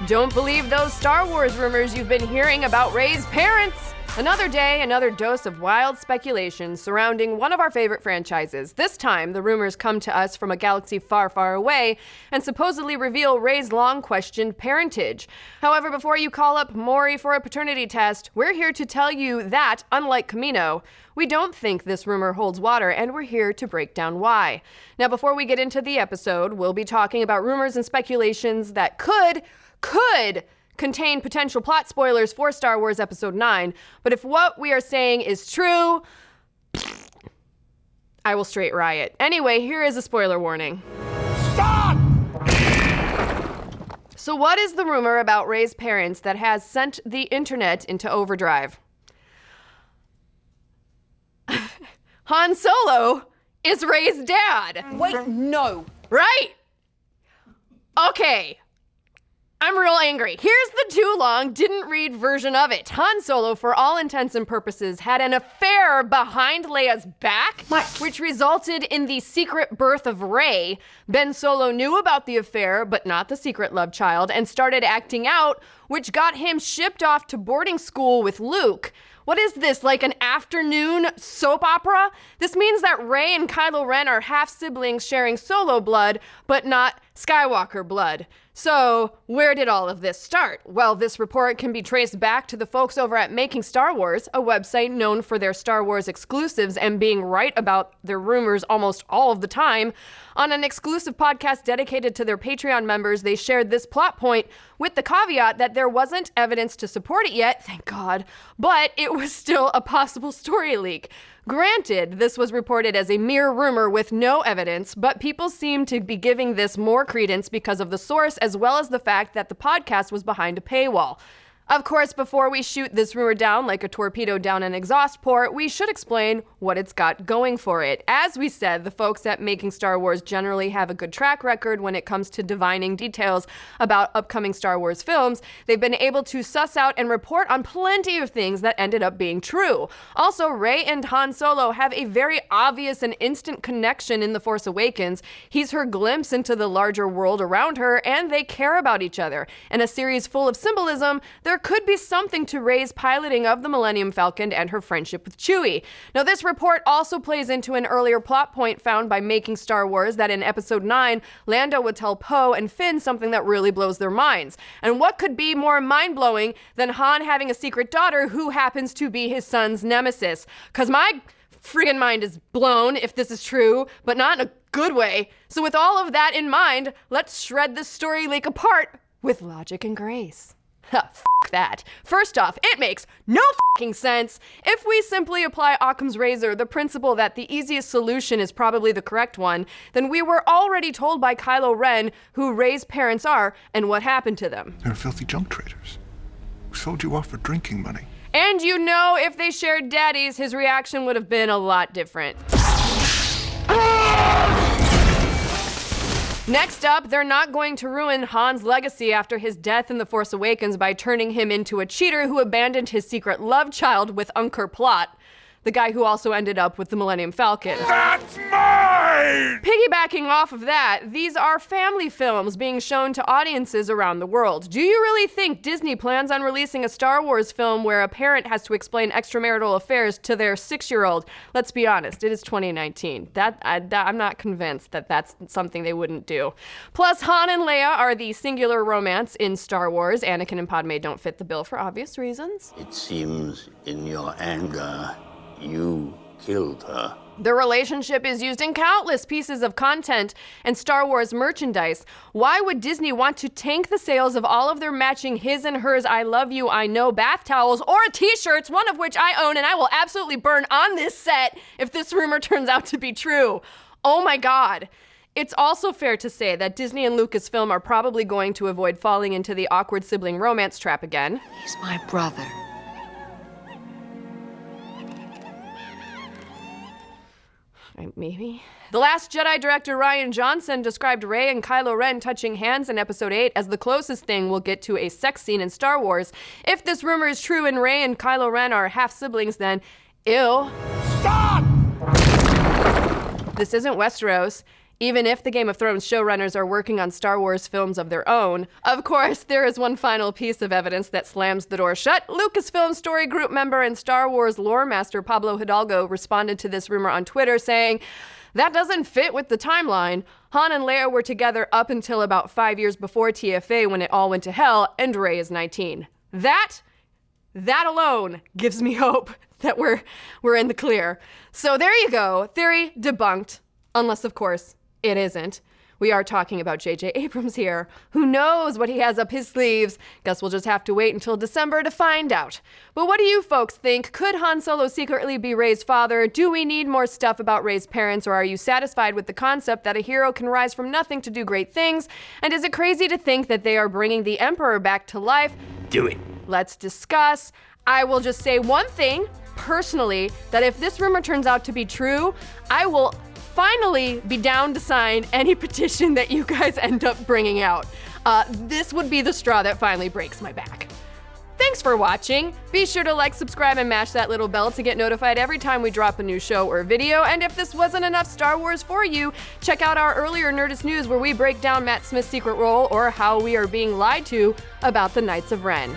Don't believe those Star Wars rumors you've been hearing about Rey's parents. Another day, another dose of wild speculation surrounding one of our favorite franchises. This time, the rumors come to us from a galaxy far, far away and supposedly reveal Rey's long-questioned parentage. However, before you call up Maury for a paternity test, we're here to tell you that, unlike Kamino, we don't think this rumor holds water, and we're here to break down why. Now, before we get into the episode, we'll be talking about rumors and speculations that could contain potential plot spoilers for Star Wars Episode 9, but if what we are saying is true, I will straight riot. Anyway, here is a spoiler warning. Stop! So what is the rumor about Rey's parents that has sent the internet into overdrive? Han Solo is Rey's dad. Wait, no. Right? Okay. I'm real angry. Here's the too long, didn't read version of it. Han Solo, for all intents and purposes, had an affair behind Leia's back, which resulted in the secret birth of Rey. Ben Solo knew about the affair, but not the secret love child, and started acting out, which got him shipped off to boarding school with Luke. What is this, like an afternoon soap opera? This means that Rey and Kylo Ren are half-siblings sharing Solo blood, but not Skywalker blood. So, where did all of this start? Well, this report can be traced back to the folks over at Making Star Wars, a website known for their Star Wars exclusives and being right about their rumors almost all of the time. On an exclusive podcast dedicated to their Patreon members, they shared this plot point with the caveat that there wasn't evidence to support it yet, thank God, but it was still a possible story leak. Granted, this was reported as a mere rumor with no evidence, but people seem to be giving this more credence because of the source as well as the fact that the podcast was behind a paywall. Of course, before we shoot this rumor down like a torpedo down an exhaust port, we should explain what it's got going for it. As we said, the folks at Making Star Wars generally have a good track record when it comes to divining details about upcoming Star Wars films. They've been able to suss out and report on plenty of things that ended up being true. Also, Rey and Han Solo have a very obvious and instant connection in The Force Awakens. He's her glimpse into the larger world around her, and they care about each other. In a series full of symbolism, there could be something to Rey's piloting of the Millennium Falcon and her friendship with Chewie. Now, this report also plays into an earlier plot point found by Making Star Wars that in Episode 9, Lando would tell Poe and Finn something that really blows their minds. And what could be more mind-blowing than Han having a secret daughter who happens to be his son's nemesis? 'Cause my friggin' mind is blown if this is true, but not in a good way. So with all of that in mind, let's shred this story leak apart with logic and grace. F*** that. First off, it makes no f***ing sense. If we simply apply Occam's razor, the principle that the easiest solution is probably the correct one, then we were already told by Kylo Ren who Rey's parents are and what happened to them. They're filthy junk traders who sold you off for drinking money. And you know, if they shared daddies, his reaction would have been a lot different. Next up, they're not going to ruin Han's legacy after his death in The Force Awakens by turning him into a cheater who abandoned his secret love child with Unkar Plot, the guy who also ended up with the Millennium Falcon. That's mine! Piggybacking off of that, these are family films being shown to audiences around the world. Do you really think Disney plans on releasing a Star Wars film where a parent has to explain extramarital affairs to their 6-year-old? Let's be honest, it is 2019. I'm not convinced that that's something they wouldn't do. Plus, Han and Leia are the singular romance in Star Wars. Anakin and Padme don't fit the bill for obvious reasons. It seems in your anger, you killed her. The relationship is used in countless pieces of content and Star Wars merchandise. Why would Disney want to tank the sales of all of their matching his and hers I love you, I know bath towels or t-shirts, one of which I own and I will absolutely burn on this set if this rumor turns out to be true? Oh my God. It's also fair to say that Disney and Lucasfilm are probably going to avoid falling into the awkward sibling romance trap again. He's my brother. Maybe. The Last Jedi director Rian Johnson described Rey and Kylo Ren touching hands in Episode 8 as the closest thing we'll get to a sex scene in Star Wars. If this rumor is true and Rey and Kylo Ren are half-siblings, then ew. Stop! This isn't Westeros. even if the Game of Thrones showrunners are working on Star Wars films of their own. Of course, there is one final piece of evidence that slams the door shut. Lucasfilm Story Group member and Star Wars lore master Pablo Hidalgo responded to this rumor on Twitter saying, "That doesn't fit with the timeline. Han and Leia were together up until about 5 years before TFA when it all went to hell, and Rey is 19. That alone gives me hope that we're in the clear." So there you go. Theory debunked. Unless, of course, it isn't. We are talking about J.J. Abrams here. Who knows what he has up his sleeves? Guess we'll just have to wait until December to find out. But what do you folks think? Could Han Solo secretly be Rey's father? Do we need more stuff about Rey's parents, or are you satisfied with the concept that a hero can rise from nothing to do great things? And is it crazy to think that they are bringing the Emperor back to life? Do it. Let's discuss. I will just say one thing, personally, that if this rumor turns out to be true, I will finally be down to sign any petition that you guys end up bringing out. This would be the straw that finally breaks my back. Thanks for watching. Be sure to like, subscribe, and mash that little bell to get notified every time we drop a new show or video. And if this wasn't enough Star Wars for you, check out our earlier Nerdist news where we break down Matt Smith's secret role or how we are being lied to about the Knights of Ren.